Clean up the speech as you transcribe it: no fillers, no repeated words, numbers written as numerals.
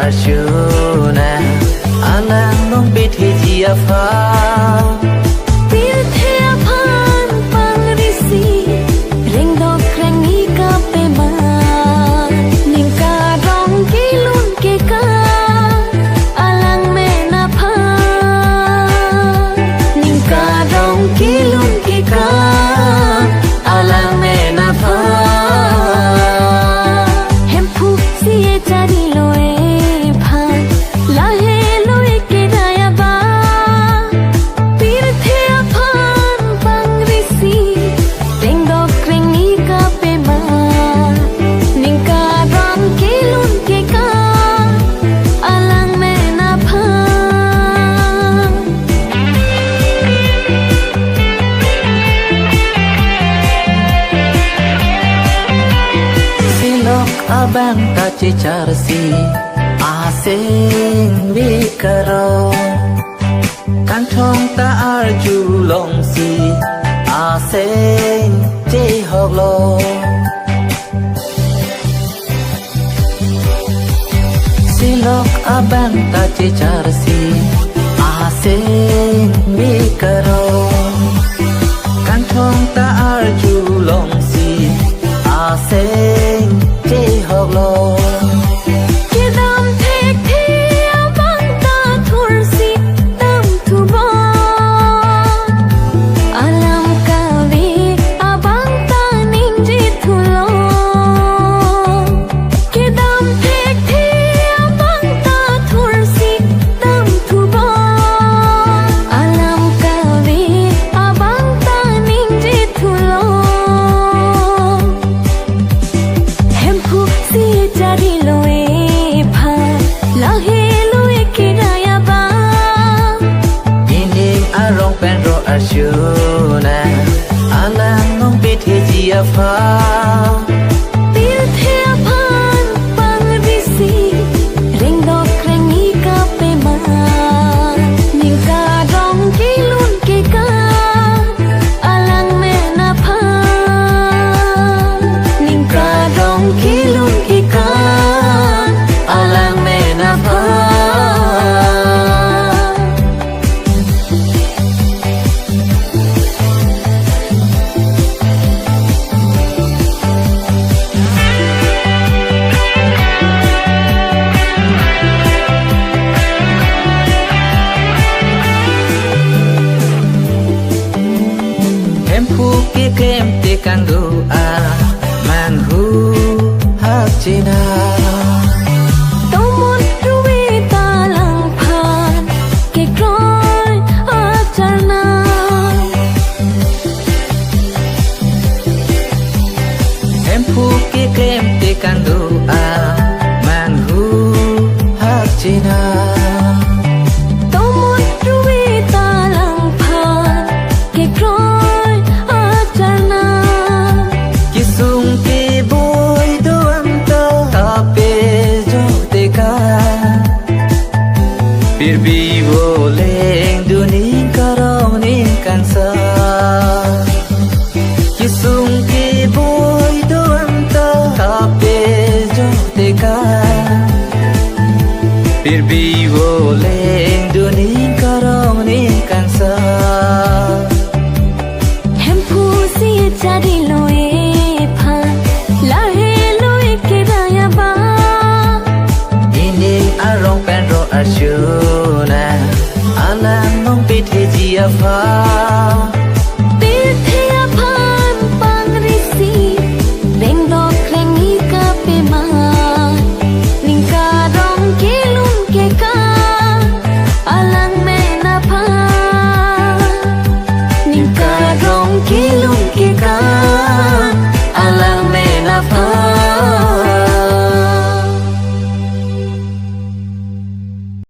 arjuna anang nong bithiji apha abang ta cicarsi asing bikaro kantong ta arju longsi asing cihoglo silok abang ta cicarsi asing bikaro kantong ta arju longsi asing hoglo kedam thek thia bang ta thursi tam thuba alam kavi abang ta ninji thulo kedam thek thia bang ta thursi tam thuba alam kavi abang ta ninji thulo arjuna anang nong bithiji apha tirthyapan pangrisi ringdok krengi ka pema ningka dong kilun ke ka alang me na pha ningka dong kilun ke ka alang me na pha kem te kang doa manhu hak cina tomon ruwe talang phan ke kroi acharna empu ke kem te kang doa manhu hak cina bir vivo leng duning karong ning kansa kisung ki boy do amta kape jo teka bir vivo leng duning karong ning kansa hempu si jadi loe pha lahe loe ke daya ba ini arong penro arjuna anang nong bithiji apha